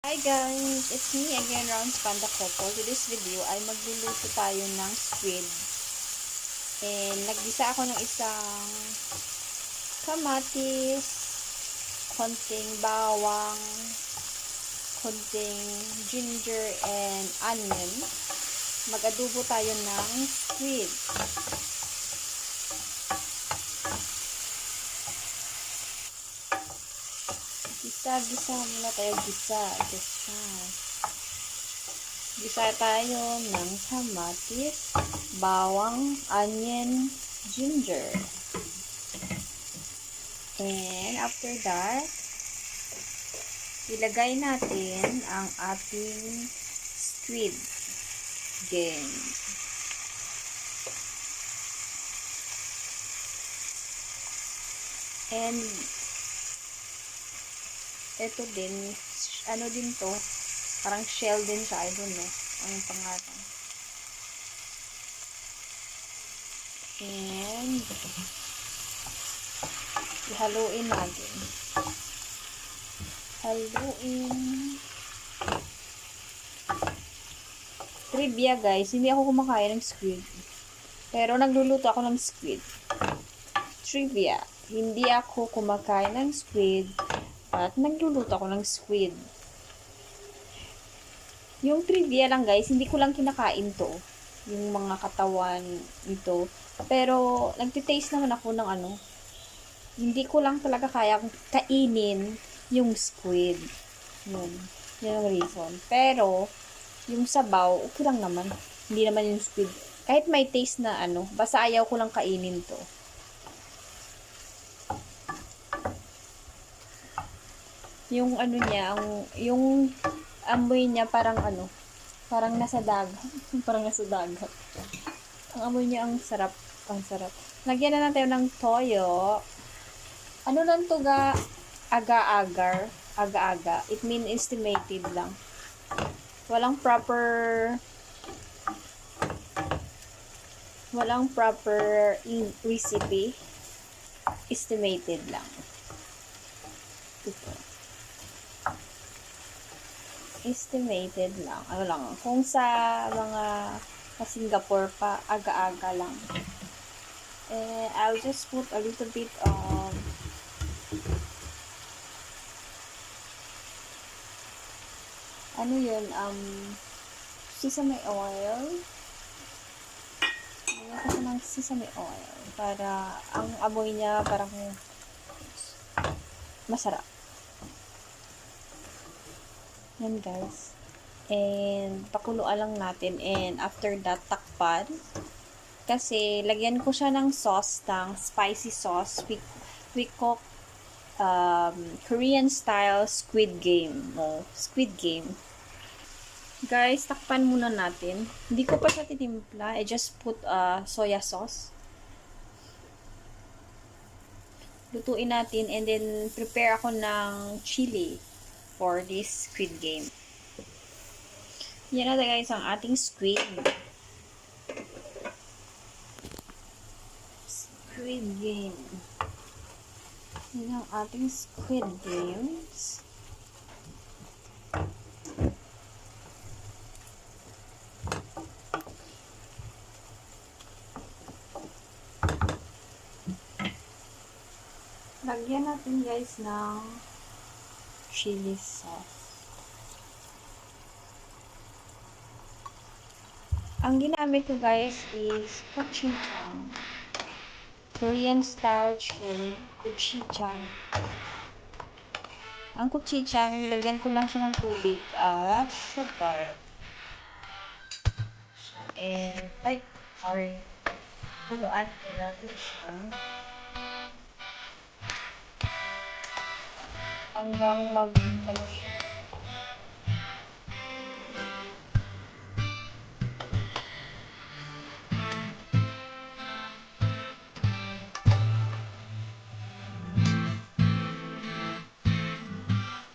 Hi guys! It's me again, Rounds Panda Couple. To this video ay magluluto tayo ng squid. And naggisa ako ng isang kamatis, konting bawang, konting ginger, and onion. Mag-adobo tayo ng squid. Gisa muna tayo, gisa. Gisa tayo ng kamatis, bawang, onion, ginger. And after that, ilagay natin ang ating squid game. And ito din, ano din to, parang shell din siya, I don't know, anong pangalan. And, ihaluin natin. Haluin. Trivia guys, hindi ako kumakain ng squid. Pero nagluluto ako ng squid. Trivia, hindi ako kumakain ng squid. At nagluluto ako ng squid. Yung trivia lang guys, hindi ko lang kinakain to. Yung mga katawan nito. Pero, nagtitaste naman ako ng ano. Hindi ko lang talaga kaya kainin yung squid. Yun. Yun ang reason. Pero, yung sabaw, okay lang naman. Hindi naman yung squid. Kahit may taste na ano, basta ayaw ko lang kainin to. Yung ano niya, yung amoy niya parang ano, parang nasa dagat. Parang nasa dagat. Ang amoy niya ang sarap. Ang sarap. Lagyan na natin ng toyo. Ano lang to ga? Aga-agar. Aga-aga. It mean estimated lang. Walang proper recipe. Estimated lang. Ito. Estimated lang. Ano lang. Kung sa mga Singapore pa, aga-aga lang. I'll just put a little bit of ano yun, sesame oil. Lagyan ko ng sesame oil para ang amoy niya parang masarap. Yan guys. And pakuluan lang natin, and after that takpan. Kasi lagyan ko siya ng sauce, ng spicy sauce. We cook Korean style squid game. Squid game. Guys, takpan muna natin. Hindi ko pa siya titimpla. I just put soya sauce. Lutuin natin, and then prepare ako ng chili for this squid game. Yan na guys ang ating squid. Squid game. Yan ang ating squid games. Lagyan natin guys ng chili sauce. Ang ginamit ko guys is gochujang. Korean style chili gochujang. Ang gochujang, lagyan ko lang siya ng tubig at sugar. And, haluan ko natin siya hanggang mag-ano siya.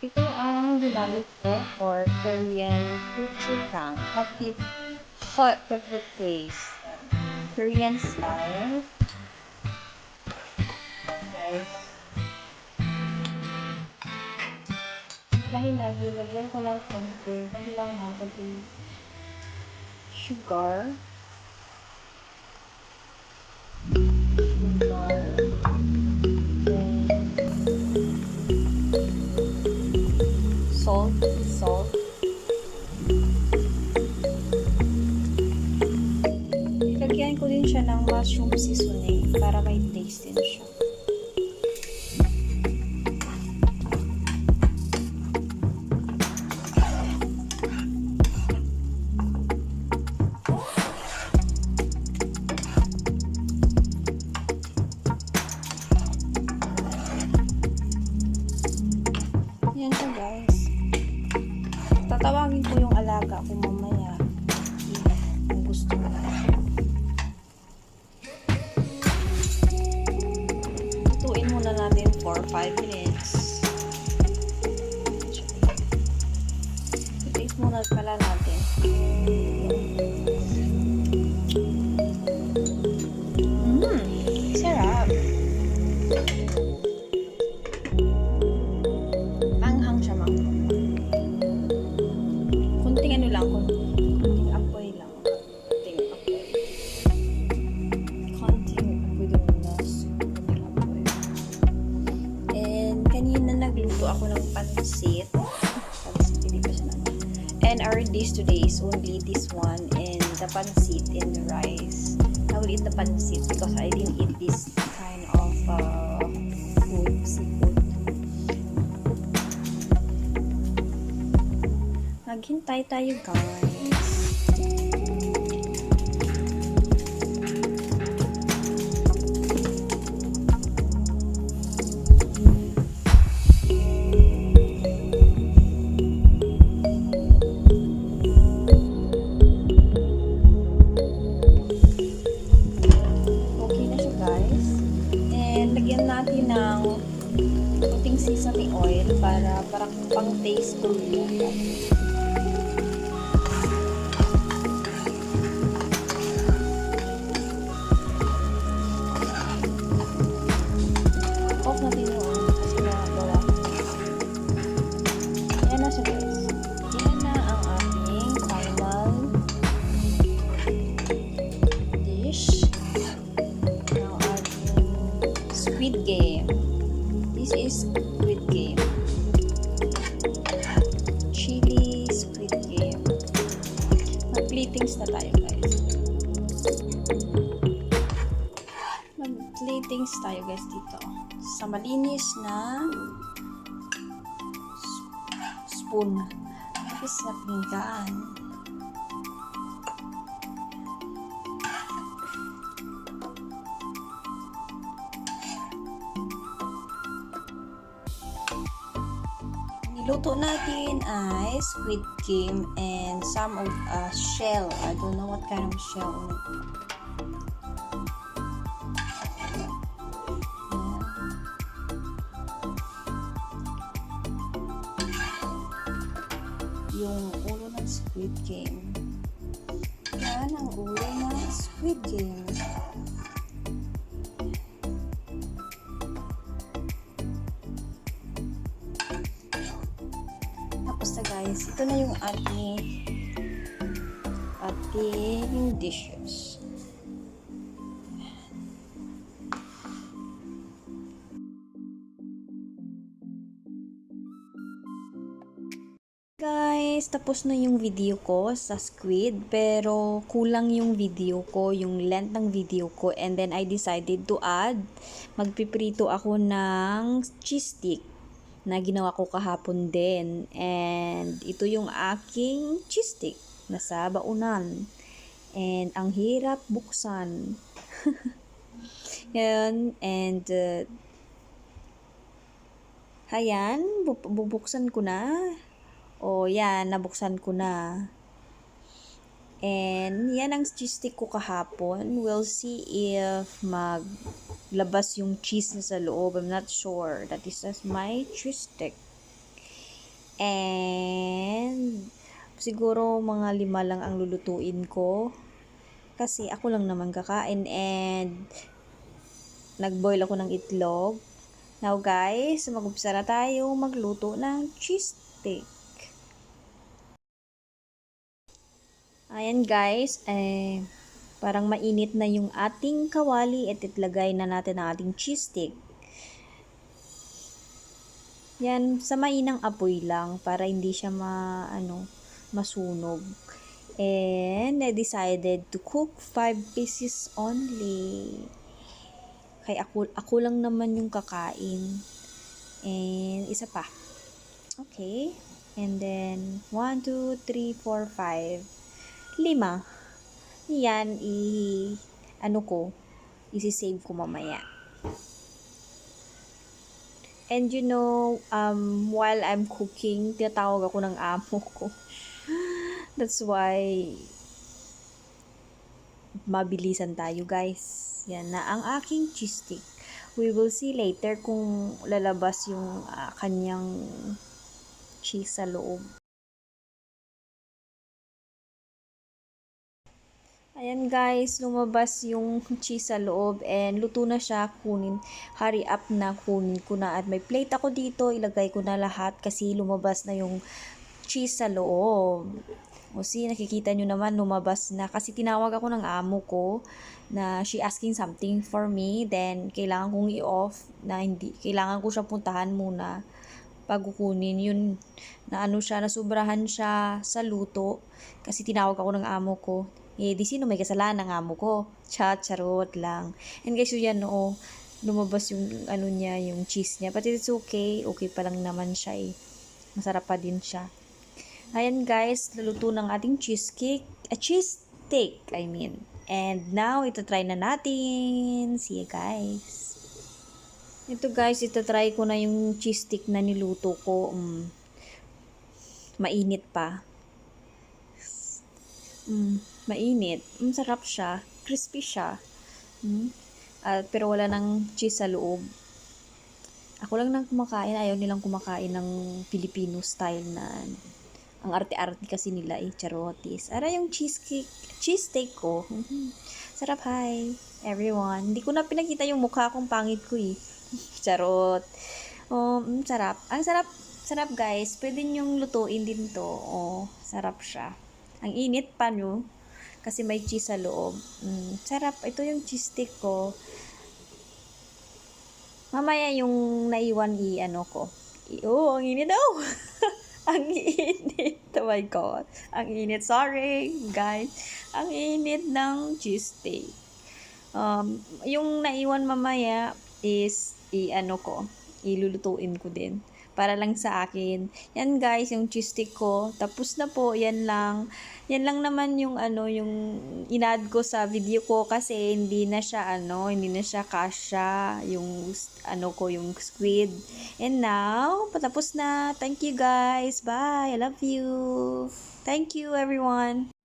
Ito ang ginamit ko for Korean gochujang. Hot pepper paste. Korean style. Guys. Dahil nilagyan ko lang konti lang ha, pati sugar. Salt. Lagyan ko din siya ng mushroom seasoning para may taste din siya. Yan siya guys. Tatawagin ko yung alaga ko mamaya kung gusto ko. Lutuin muna natin for 5 minutes. I-taste muna pala natin. Sarap. Manghang siya, kunting ano lang, kunting apoy lang. Konting apoy doon na. Kunting apoy. And kanina nagluto ako ng pansit. Hindi pa siya naman. And our dish today is only this one and the pansit and the rice. I will eat the pansit because I didn't eat this kind of food, seafood. Maghintay tayo guys. Okay na siya guys. And lagyan natin ng puting sesame oil para parang pang taste ko nila. Off natin yung oil kasi nagawa. Yan na siya guys. Yan na ang ating final dish. Ang ating squid game. This is squid game. Chili squid game. Mag-platings na tayo guys. Mag-platings tayo guys dito. Sa malinis na spoon. Tapos sa pinggan. Niluto natin ay squid game and some of shell. I don't know what kind of shell. Yung ulo ng squid game. Yan ang ulo ng squid game. Tapos na guys, ito na yung ating dishes. Guys, tapos na yung video ko sa squid, pero kulang yung video ko, yung length ng video ko, and then I decided to add, magpiprito ako ng cheese stick na ginawa ko kahapon din, and ito yung aking cheese stick, nasa baunan, and ang hirap buksan. Yan, and ayan, bubuksan ko na. O, yan, nabuksan ko na. And, yan ang cheese stick ko kahapon. We'll see if maglabas yung cheese na sa loob. I'm not sure. That is just my cheese stick. And, siguro mga 5 lang ang lulutuin ko. Kasi ako lang naman kakain. And, nagboil ako ng itlog. Now guys, mag-umpisa na tayo magluto ng cheese stick. Ayan guys, parang mainit na yung ating kawali at itlagay na natin ang ating cheese stick. Yan, sa mainang apoy lang para hindi siya masunog. And I decided to cook 5 pieces only. Kaya ako lang naman yung kakain. And isa pa. Okay. And then 1, 2, 3, 4, 5. 5. Yan isi-save ko mamaya. And while I'm cooking, tinatawag ako ng amo ko. That's why mabilisan tayo guys. Yan na ang aking cheese stick. We will see later kung lalabas yung kanyang cheese sa loob. Ayan guys, lumabas yung cheese sa loob and luto na siya. Hurry up na, kunin ko na. At may plate ako dito, ilagay ko na lahat kasi lumabas na yung cheese sa loob. O see, nakikita nyo naman, lumabas na. Kasi tinawag ako ng amo ko na she asking something for me. Then, kailangan kong i-off na hindi. Kailangan ko siya puntahan muna pag kukunin yun. Nasubrahan siya sa luto. Kasi tinawag ako ng amo ko. Di sino may kasalanan ng amo ko? Charot lang. And guys, yan lumabas yung yung cheese niya. But it's okay. Okay pa lang naman siya eh. Masarap pa din siya. Ayan guys, luluto ng ating cheese steak, I mean. And now, ito try na natin. See you guys. Ito guys, ito try ko na yung cheese stick na niluto ko. Mainit pa. Mainit. Sarap siya. Crispy siya. Pero wala ng cheese sa loob. Ako lang nang kumakain. Ayaw nilang kumakain ng Filipino style na ang arte-arte kasi nila charotis. Ara yung cheese steak ko. Sarap, hi everyone. Hindi ko na pinakita yung mukha kong pangit ko Charot. Sarap. Ang sarap guys. Pwede nyong lutuin din to. Sarap siya. Ang init pa nyo. Kasi may cheese sa loob. Sarap. Ito yung cheese stick ko. Mamaya yung naiwan ko. Ang init daw. Ang init. Oh my God. Ang init. Sorry, guys. Ang init ng cheese steak. Yung naiwan mamaya is ilulutuin ko din. Para lang sa akin. Yan guys, yung cheese stick ko. Tapos na po, yan lang. Yan lang naman yung yung inad ko sa video ko kasi hindi na siya kasha yung yung squid. And now, patapos na. Thank you guys. Bye. I love you. Thank you everyone.